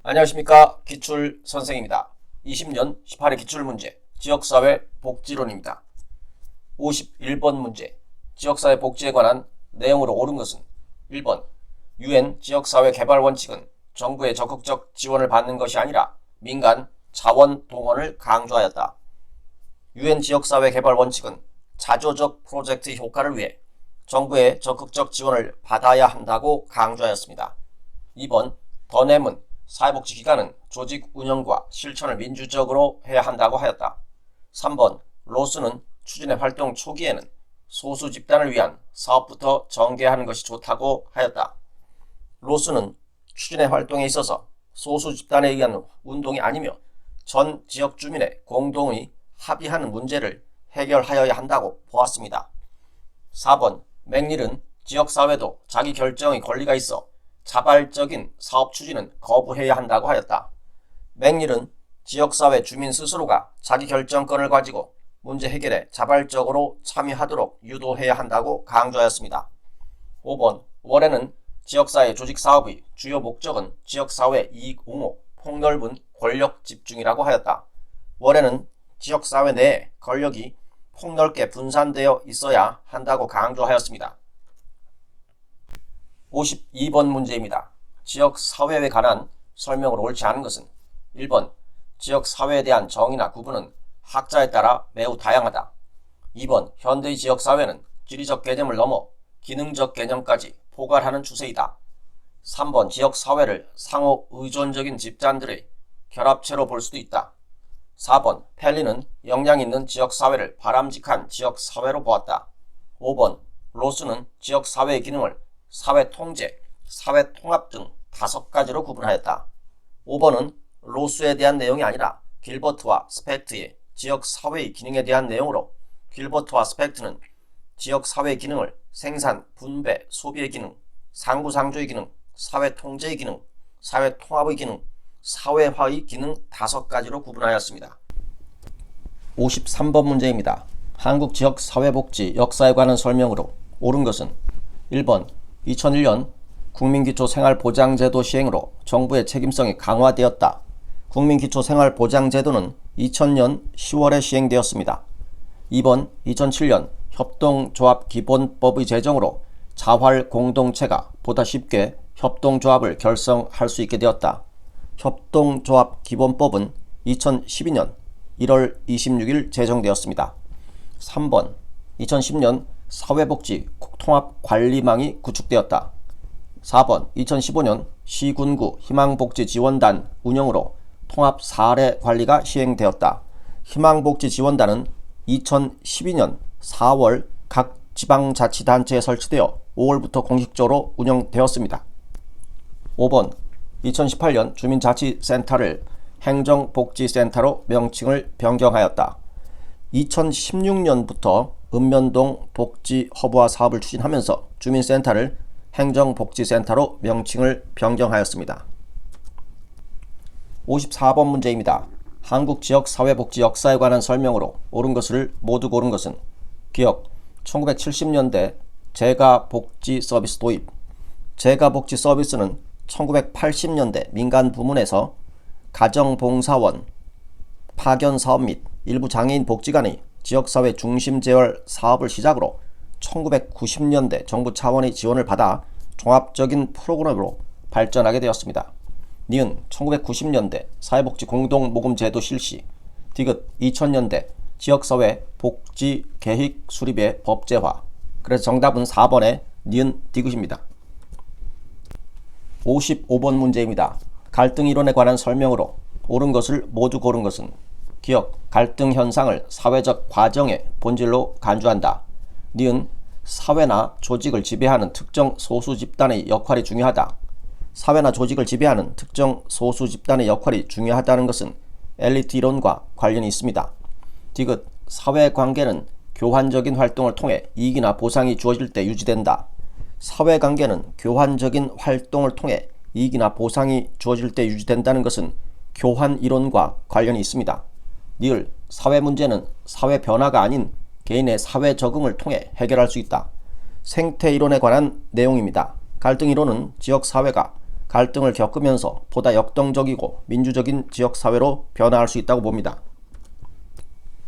안녕하십니까. 기출선생입니다. 20년 18회 기출문제 지역사회 복지론입니다. 51번 문제 지역사회 복지에 관한 내용으로 옳은 것은 1번 UN 지역사회 개발 원칙은 정부의 적극적 지원을 받는 것이 아니라 민간 자원 동원을 강조하였다. UN 지역사회 개발 원칙은 자조적 프로젝트 효과를 위해 정부의 적극적 지원을 받아야 한다고 강조하였습니다. 2번 더냄은 사회복지기관은 조직 운영과 실천을 민주적으로 해야 한다고 하였다. 3번 로스는 추진의 활동 초기에는 소수 집단을 위한 사업부터 전개하는 것이 좋다고 하였다. 로스는 추진의 활동에 있어서 소수 집단에 의한 운동이 아니며 전 지역 주민의 공동의 합의하는 문제를 해결하여야 한다고 보았습니다. 4번 맥닐은 지역사회도 자기 결정의 권리가 있어 자발적인 사업 추진은 거부해야 한다고 하였다. 맥닐은 지역사회 주민 스스로가 자기 결정권을 가지고 문제 해결에 자발적으로 참여하도록 유도해야 한다고 강조하였습니다. 5번 워렌은 지역사회 조직사업의 주요 목적은 지역사회 이익 옹호, 폭넓은 권력 집중이라고 하였다. 워렌은 지역사회 내에 권력이 폭넓게 분산되어 있어야 한다고 강조하였습니다. 52번 문제입니다. 지역사회에 관한 설명으로 옳지 않은 것은 1번 지역사회에 대한 정의나 구분은 학자에 따라 매우 다양하다. 2번 현대의 지역사회는 지리적 개념을 넘어 기능적 개념까지 포괄하는 추세이다. 3번 지역사회를 상호 의존적인 집단들의 결합체로 볼 수도 있다. 4번 펠리는 역량 있는 지역사회를 바람직한 지역사회로 보았다. 5번 로스는 지역사회의 기능을 사회통제, 사회통합 등 5가지로 구분하였다. 5번은 로스에 대한 내용이 아니라 길버트와 스펙트의 지역사회의 기능에 대한 내용으로 길버트와 스펙트는 지역사회의 기능을 생산, 분배, 소비의 기능, 상부상조의 기능, 사회통제의 기능, 사회통합의 기능, 사회화의 기능 5가지로 구분하였습니다. 53번 문제입니다. 한국 지역사회복지 역사에 관한 설명으로 옳은 것은 1번 2001년 국민기초생활보장제도 시행으로 정부의 책임성이 강화되었다. 국민기초생활보장제도는 2000년 10월에 시행되었습니다. 2번 2007년 협동조합기본법의 제정으로 자활공동체가 보다 쉽게 협동조합을 결성할 수 있게 되었다. 협동조합기본법은 2012년 1월 26일 제정되었습니다. 3번 2010년 사회복지 통합관리망이 구축되었다. 4번 2015년 시군구 희망복지지원단 운영으로 통합사례관리가 시행되었다. 희망복지지원단은 2012년 4월 각 지방자치단체에 설치되어 5월부터 공식적으로 운영되었습니다. 5번 2018년 주민자치센터를 행정복지센터로 명칭을 변경하였다. 2016년부터 읍면동 복지허브화 사업을 추진하면서 주민센터를 행정복지센터로 명칭을 변경하였습니다. 54번 문제입니다. 한국 지역사회복지 역사에 관한 설명으로 옳은 것을 모두 고른 것은 기억 1970년대 재가복지 서비스 도입. 재가복지 서비스는 1980년대 민간 부문에서 가정봉사원, 파견사업 및 일부 장애인 복지관의 지역사회 중심 재활 사업을 시작으로 1990년대 정부 차원의 지원을 받아 종합적인 프로그램으로 발전하게 되었습니다. 니은 1990년대 사회복지 공동모금제도 실시, 디귿 2000년대 지역사회 복지 계획 수립의 법제화. 그래서 정답은 4번의 니은 디귿입니다. 55번 문제입니다. 갈등 이론에 관한 설명으로 옳은 것을 모두 고른 것은 기억, 갈등 현상을 사회적 과정의 본질로 간주한다. 니은 사회나 조직을 지배하는 특정 소수 집단의 역할이 중요하다. 사회나 조직을 지배하는 특정 소수 집단의 역할이 중요하다는 것은 엘리트 이론과 관련이 있습니다. 디귿 사회관계는 교환적인 활동을 통해 이익이나 보상이 주어질 때 유지된다. 사회관계는 교환적인 활동을 통해 이익이나 보상이 주어질 때 유지된다는 것은 교환 이론과 관련이 있습니다. 니을 사회 문제는 사회 변화가 아닌 개인의 사회 적응을 통해 해결할 수 있다. 생태 이론에 관한 내용입니다. 갈등 이론은 지역 사회가 갈등을 겪으면서 보다 역동적이고 민주적인 지역사회로 변화할 수 있다고 봅니다.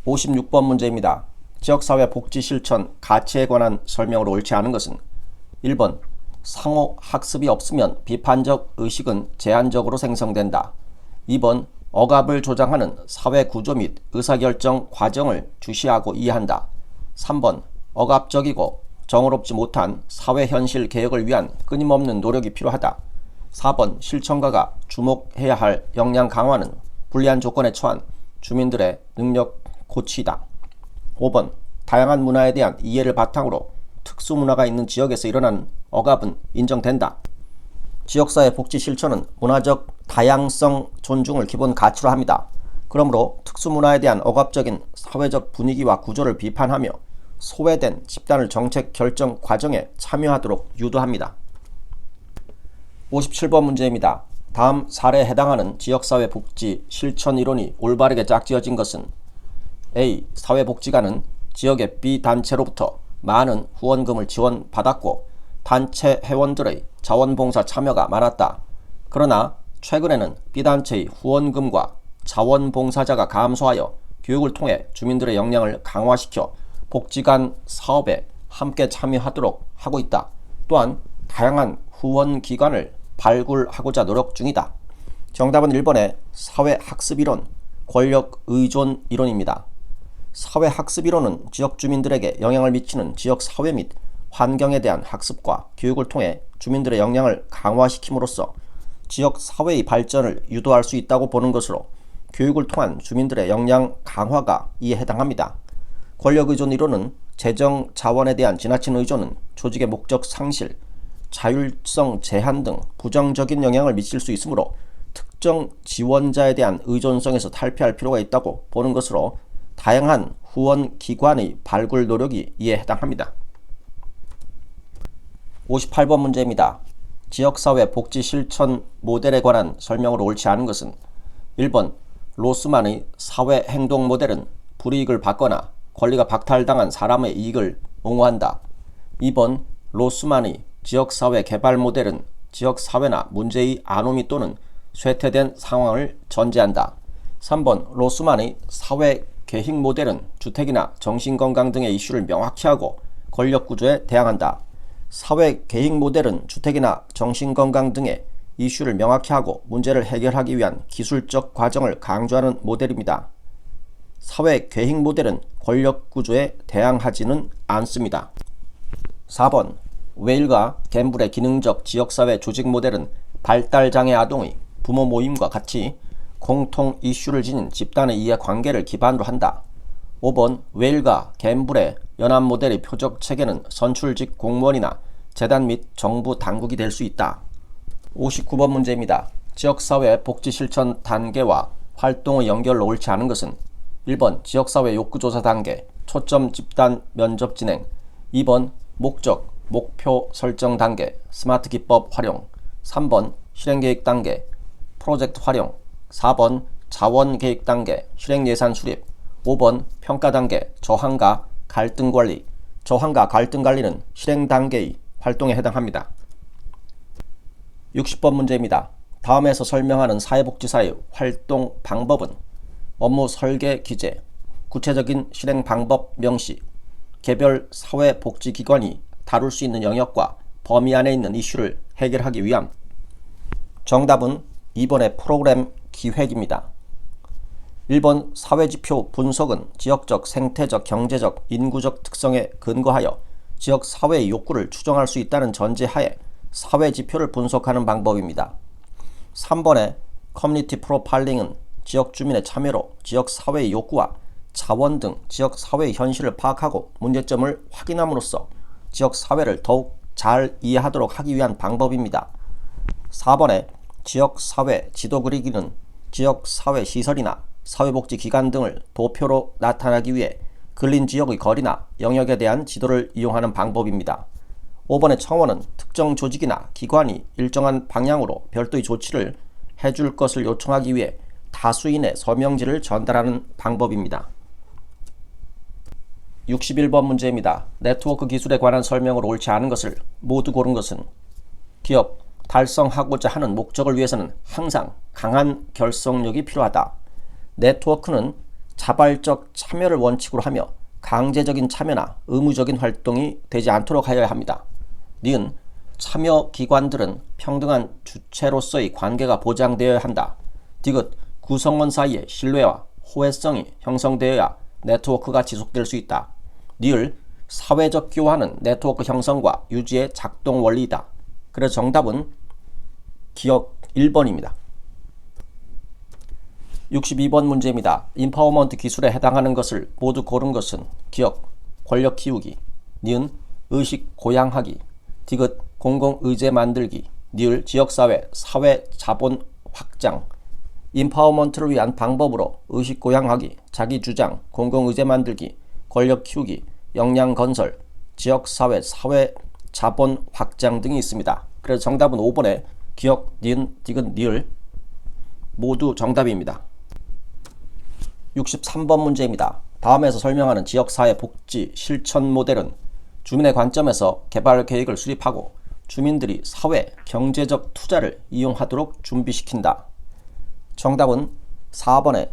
56번 문제입니다. 지역사회 복지 실천 가치에 관한 설명으로 옳지 않은 것은 1번 상호 학습이 없으면 비판적 의식은 제한적으로 생성된다. 2번 억압을 조장하는 사회 구조 및 의사결정 과정을 주시하고 이해한다. 3번 억압적이고 정의롭지 못한 사회 현실 개혁을 위한 끊임없는 노력이 필요하다. 4번 실천가가 주목해야 할 역량 강화는 불리한 조건에 처한 주민들의 능력 고취이다. 5번 다양한 문화에 대한 이해를 바탕으로 특수문화가 있는 지역에서 일어나는 억압은 인정된다. 지역사회 복지 실천은 문화적 다양성 존중을 기본 가치로 합니다. 그러므로 특수문화에 대한 억압적인 사회적 분위기와 구조를 비판하며 소외된 집단을 정책 결정 과정에 참여하도록 유도합니다. 57번 문제입니다. 다음 사례에 해당하는 지역사회 복지 실천 이론이 올바르게 짝지어진 것은 A. 사회복지관은 지역의 B단체로부터 많은 후원금을 지원받았고 단체 회원들의 자원봉사 참여가 많았다. 그러나 최근에는 B단체의 후원금과 자원봉사자가 감소하여 교육을 통해 주민들의 역량을 강화시켜 복지관 사업에 함께 참여하도록 하고 있다. 또한 다양한 후원기관을 발굴하고자 노력 중이다. 정답은 1번의 사회학습이론, 권력의존 이론입니다. 사회학습이론은 지역 주민들에게 영향을 미치는 지역사회 및 환경에 대한 학습과 교육을 통해 주민들의 역량을 강화시킴으로써 지역사회의 발전을 유도할 수 있다고 보는 것으로 교육을 통한 주민들의 역량 강화가 이에 해당합니다. 권력의존 이론은 재정 자원에 대한 지나친 의존은 조직의 목적 상실, 자율성 제한 등 부정적인 영향을 미칠 수 있으므로 특정 지원자에 대한 의존성에서 탈피할 필요가 있다고 보는 것으로 다양한 후원 기관의 발굴 노력이 이에 해당합니다. 58번 문제입니다. 지역사회 복지 실천 모델에 관한 설명으로 옳지 않은 것은 1번 로스만의 사회 행동 모델은 불이익을 받거나 권리가 박탈당한 사람의 이익을 옹호한다. 2번 로스만의 지역사회 개발 모델은 지역사회나 문제의 아노미 또는 쇠퇴된 상황을 전제한다. 3번 로스만의 사회 계획 모델은 주택이나 정신건강 등의 이슈를 명확히 하고 권력구조에 대항한다. 사회 계획 모델은 주택이나 정신건강 등의 이슈를 명확히 하고 문제를 해결하기 위한 기술적 과정을 강조하는 모델입니다. 사회 계획 모델은 권력구조에 대항하지는 않습니다. 4번 웨일과 갬블의 기능적 지역사회 조직 모델은 발달장애 아동의 부모 모임과 같이 공통 이슈를 지닌 집단의 이해관계를 기반으로 한다. 5번 웨일과 갬블의 연합 모델의 표적 체계는 선출직 공무원이나 재단 및 정부 당국이 될 수 있다. 59번 문제입니다. 지역사회 복지 실천 단계와 활동의 연결로 옳지 않은 것은 1번 지역사회 욕구조사 단계, 초점 집단 면접 진행. 2번 목적, 목표 설정 단계, 스마트 기법 활용. 3번 실행계획 단계, 프로젝트 활용. 4번 자원계획 단계, 실행예산 수립. 5번 평가 단계, 저항과 갈등 관리. 저항과 갈등 관리는 실행 단계의 활동에 해당합니다. 60번 문제입니다. 다음에서 설명하는 사회복지사의 활동 방법은 업무 설계 기재, 구체적인 실행 방법 명시, 개별 사회복지기관이 다룰 수 있는 영역과 범위 안에 있는 이슈를 해결하기 위함. 정답은 2번의 프로그램 기획입니다. 1번 사회지표 분석은 지역적, 생태적, 경제적, 인구적 특성에 근거하여 지역 사회의 욕구를 추정할 수 있다는 전제하에 사회지표를 분석하는 방법입니다. 3번의 커뮤니티 프로파일링은 지역 주민의 참여로 지역 사회의 욕구와 자원 등 지역 사회의 현실을 파악하고 문제점을 확인함으로써 지역 사회를 더욱 잘 이해하도록 하기 위한 방법입니다. 4번의 지역 사회 지도 그리기는 지역 사회 시설이나 사회복지기관 등을 도표로 나타나기 위해 근린 지역의 거리나 영역에 대한 지도를 이용하는 방법입니다. 5번의 청원은 특정 조직이나 기관이 일정한 방향으로 별도의 조치를 해줄 것을 요청하기 위해 다수인의 서명지를 전달하는 방법입니다. 61번 문제입니다. 네트워크 기술에 관한 설명으로 옳지 않은 것을 모두 고른 것은 기업, 달성하고자 하는 목적을 위해서는 항상 강한 결속력이 필요하다. 네트워크는 자발적 참여를 원칙으로 하며 강제적인 참여나 의무적인 활동이 되지 않도록 하여야 합니다. 니은 참여 기관들은 평등한 주체로서의 관계가 보장되어야 한다. 디귿 구성원 사이의 신뢰와 호혜성이 형성되어야 네트워크가 지속될 수 있다. 니을 사회적 교환은 네트워크 형성과 유지의 작동 원리이다. 그래서 정답은 기억 1번입니다. 62번 문제입니다. 인파워먼트 기술에 해당하는 것을 모두 고른 것은 기억, 권력 키우기, 니은 의식 고양하기, 디귿 공공의제 만들기, 니을 지역사회, 사회 자본 확장. 인파워먼트를 위한 방법으로 의식 고양하기, 자기 주장, 공공의제 만들기, 권력 키우기, 역량 건설, 지역사회, 사회 자본 확장 등이 있습니다. 그래서 정답은 5번에 기억, 니은, 디귿, 니을 모두 정답입니다. 63번 문제입니다. 다음에서 설명하는 지역사회 복지 실천 모델은 주민의 관점에서 개발 계획을 수립하고 주민들이 사회, 경제적 투자를 이용하도록 준비시킨다. 정답은 4번의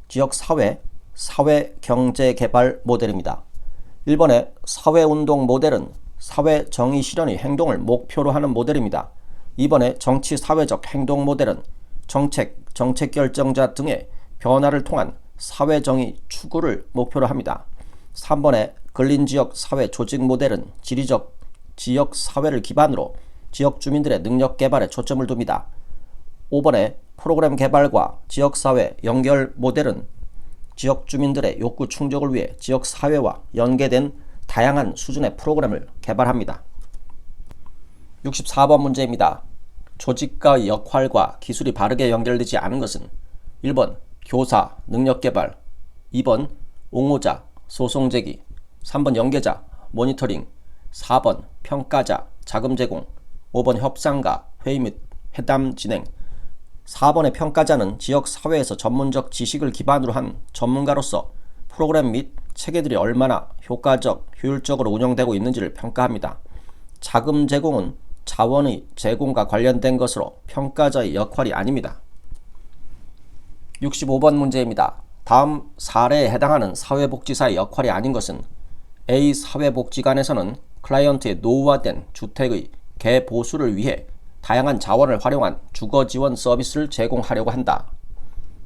지역사회, 사회경제개발 모델입니다. 1번의 사회운동 모델은 사회정의 실현의 행동을 목표로 하는 모델입니다. 2번의 정치사회적 행동 모델은 정책, 정책결정자 등의 변화를 통한 사회정의 추구를 목표로 합니다. 3번의 근린지역 사회 조직 모델은 지리적 지역사회를 기반으로 지역 주민들의 능력 개발에 초점을 둡니다. 5번의 프로그램 개발과 지역사회 연결 모델은 지역 주민들의 욕구 충족을 위해 지역사회와 연계된 다양한 수준의 프로그램을 개발합니다. 64번 문제입니다. 조직가의 역할과 기술이 바르게 연결되지 않은 것은 1번 교사, 능력개발, 2번 옹호자, 소송제기, 3번 연계자, 모니터링, 4번 평가자, 자금 제공, 5번 협상가, 회의 및 회담 진행. 4번의 평가자는 지역사회에서 전문적 지식을 기반으로 한 전문가로서 프로그램 및 체계들이 얼마나 효과적, 효율적으로 운영되고 있는지를 평가합니다. 자금 제공은 자원의 제공과 관련된 것으로 평가자의 역할이 아닙니다. 65번 문제입니다. 다음 사례에 해당하는 사회복지사의 역할이 아닌 것은 A 사회복지관에서는 클라이언트의 노후화된 주택의 개보수를 위해 다양한 자원을 활용한 주거지원 서비스를 제공하려고 한다.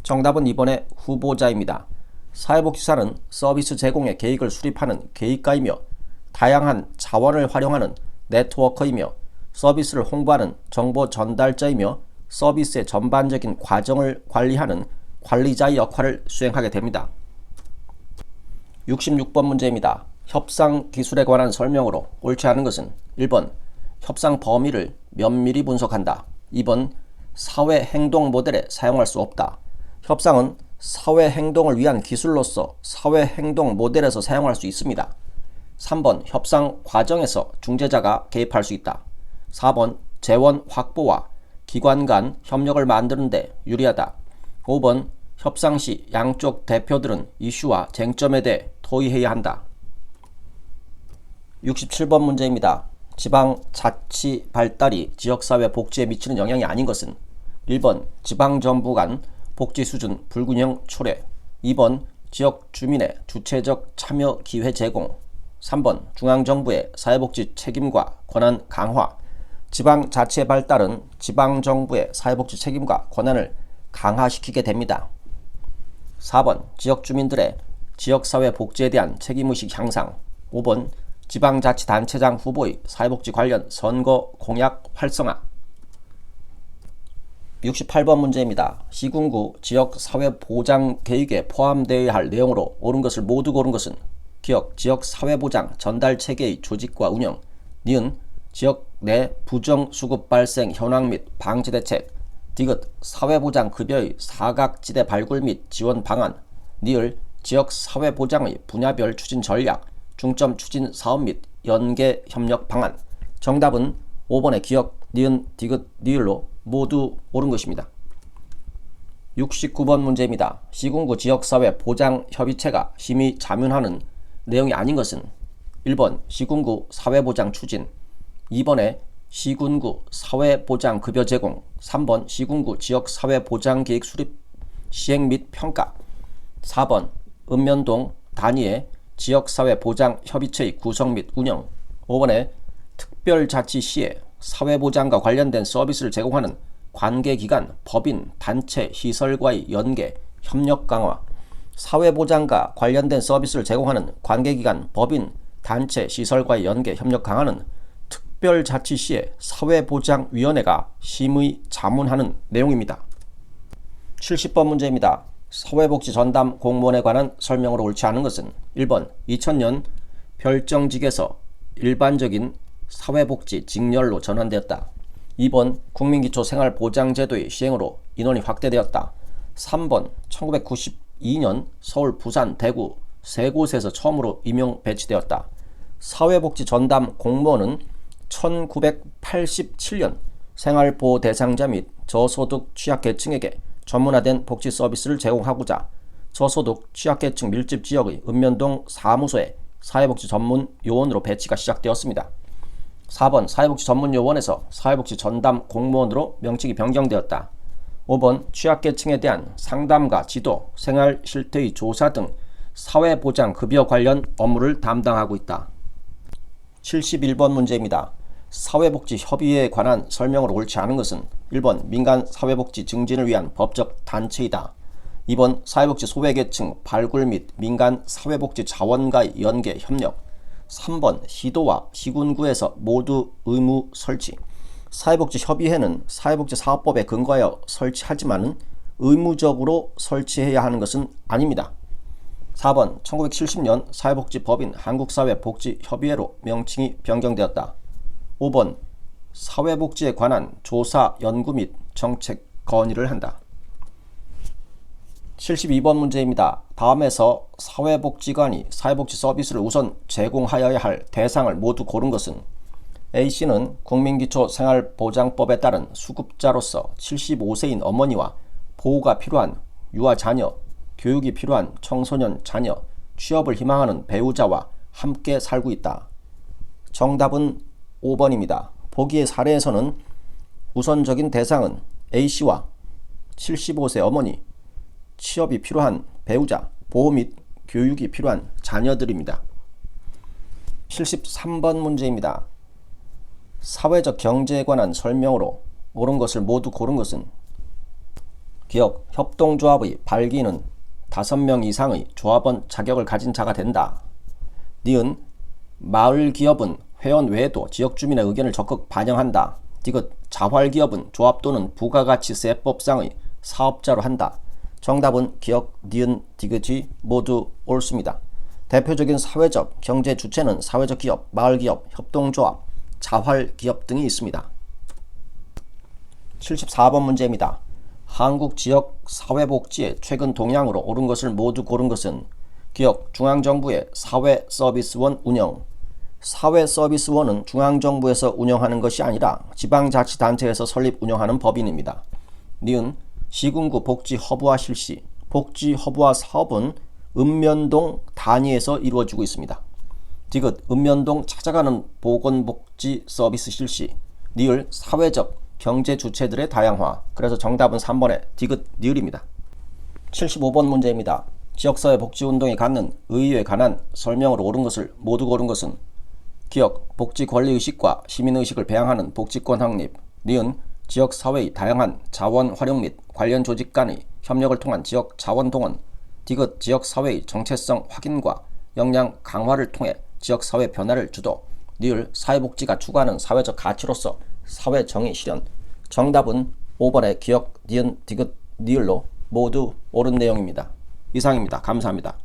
정답은 2번의 후보자입니다. 사회복지사는 서비스 제공의 계획을 수립하는 계획가이며 다양한 자원을 활용하는 네트워커이며 서비스를 홍보하는 정보 전달자이며 서비스의 전반적인 과정을 관리하는 관리자의 역할을 수행하게 됩니다. 66번 문제입니다. 협상 기술에 관한 설명으로 옳지 않은 것은 1번 협상 범위를 면밀히 분석한다. 2번 사회 행동 모델에 사용할 수 없다. 협상은 사회 행동을 위한 기술로서 사회 행동 모델에서 사용할 수 있습니다. 3번 협상 과정에서 중재자가 개입할 수 있다. 4번 재원 확보와 기관 간 협력을 만드는 데 유리하다. 5번 협상 시 양쪽 대표들은 이슈와 쟁점에 대해 토의해야 한다. 67번 문제입니다. 지방자치 발달이 지역사회 복지에 미치는 영향이 아닌 것은 1번 지방정부 간 복지 수준 불균형 초래, 2번 지역 주민의 주체적 참여 기회 제공, 3번 중앙정부의 사회복지 책임과 권한 강화. 지방자치의 발달은 지방정부의 사회복지 책임과 권한을 강화시키게 됩니다. 4번 지역 주민들의 지역사회 복지에 대한 책임의식 향상. 5번 지방자치단체장 후보의 사회복지 관련 선거 공약 활성화. 68번 문제입니다. 시군구 지역사회보장계획에 포함되어야 할 내용으로 옳은 것을 모두 고른 것은 기억 지역사회보장 전달체계의 조직과 운영, 니은 지역 내 부정수급 발생 현황 및 방지 대책, 디귿 사회보장 급여의 사각지대 발굴 및 지원 방안, 니을 지역사회보장의 분야별 추진 전략, 중점 추진 사업 및 연계 협력 방안. 정답은 5번의 기억, 니은, 디귿, 니을로 모두 옳은 것입니다. 69번 문제입니다. 시군구 지역사회 보장협의체가 심의 자문하는 내용이 아닌 것은 1번 시군구 사회보장 추진, 2번에 시군구 사회보장급여 제공, 3번 시군구 지역사회보장계획 수립 시행 및 평가, 4번 읍면동 단위의 지역사회보장협의체의 구성 및 운영, 5번에 특별자치시에 사회보장과 관련된 서비스를 제공하는 관계기관, 법인, 단체, 시설과의 연계, 협력 강화, 사회보장과 관련된 서비스를 제공하는 관계기관, 법인, 단체, 시설과의 연계, 협력 강화는 특별자치시의 사회보장위원회가 심의 자문하는 내용입니다. 70번 문제입니다. 사회복지 전담 공무원에 관한 설명으로 옳지 않은 것은 1번 2000년 별정직에서 일반적인 사회복지 직렬로 전환되었다. 2번 국민기초생활보장제도의 시행으로 인원이 확대되었다. 3번 1992년 서울, 부산, 대구 세 곳에서 처음으로 임용 배치되었다. 사회복지 전담 공무원은 1987년 생활보호 대상자 및 저소득 취약계층에게 전문화된 복지 서비스를 제공하고자 저소득 취약계층 밀집 지역의 읍면동 사무소에 사회복지 전문 요원으로 배치가 시작되었습니다. 4번 사회복지 전문 요원에서 사회복지 전담 공무원으로 명칭이 변경되었다. 5번 취약계층에 대한 상담과 지도, 생활 실태의 조사 등 사회보장 급여 관련 업무를 담당하고 있다. 71번 문제입니다. 사회복지협의회에 관한 설명으로 옳지 않은 것은 1번 민간 사회복지 증진을 위한 법적 단체이다. 2번 사회복지 소외계층 발굴 및 민간 사회복지 자원과의 연계 협력. 3번 시도와 시군구에서 모두 의무 설치. 사회복지협의회는 사회복지사업법에 근거하여 설치하지만 의무적으로 설치해야 하는 것은 아닙니다. 4번 1970년 사회복지법인 한국사회복지협의회로 명칭이 변경되었다. 5번 사회복지에 관한 조사, 연구 및 정책 건의를 한다. 72번 문제입니다. 다음에서 사회복지관이 사회복지 서비스를 우선 제공하여야 할 대상을 모두 고른 것은 A씨는 국민기초생활보장법에 따른 수급자로서 75세인 어머니와 보호가 필요한 유아 자녀, 교육이 필요한 청소년 자녀, 취업을 희망하는 배우자와 함께 살고 있다. 정답은 5번입니다. 보기의 사례에서는 우선적인 대상은 A씨와 75세 어머니, 취업이 필요한 배우자, 보호 및 교육이 필요한 자녀들입니다. 73번 문제입니다. 사회적 경제에 관한 설명으로 옳은 것을 모두 고른 것은 기업, 협동조합의 발기인은 5명 이상의 조합원 자격을 가진 자가 된다. 니은 마을기업은 회원 외에도 지역주민의 의견을 적극 반영한다. 디귿 자활기업은 조합 또는 부가가치세법상의 사업자로 한다. 정답은 기역, 니은, 디귿이 모두 옳습니다. 대표적인 사회적 경제 주체는 사회적 기업, 마을기업, 협동조합, 자활기업 등이 있습니다. 74번 문제입니다. 한국 지역 사회복지의 최근 동향으로 옳은 것을 모두 고른 것은 기역, 중앙정부의 사회서비스원 운영. 사회서비스원은 중앙정부에서 운영하는 것이 아니라 지방자치단체에서 설립 운영하는 법인입니다. 니은 시군구 복지허브화 실시. 복지허브화 사업은 읍면동 단위에서 이루어지고 있습니다. 디귿 읍면동 찾아가는 보건복지 서비스 실시. 니을 사회적 경제 주체들의 다양화. 그래서 정답은 3번의 디귿 니을입니다. 75번 문제입니다. 지역사회 복지운동에 갖는 의의에 관한 설명으로 옳은 것을 모두 고른 것은 기역, 복지권리의식과 시민의식을 배양하는 복지권 확립. 니은 지역사회의 다양한 자원 활용 및 관련 조직 간의 협력을 통한 지역 자원 동원. 디귿 지역사회의 정체성 확인과 역량 강화를 통해 지역사회 변화를 주도. 니을 사회복지가 추구하는 사회적 가치로서 사회정의 실현. 정답은 5번의 기역, 니은, 디귿, 니을로 모두 옳은 내용입니다. 이상입니다. 감사합니다.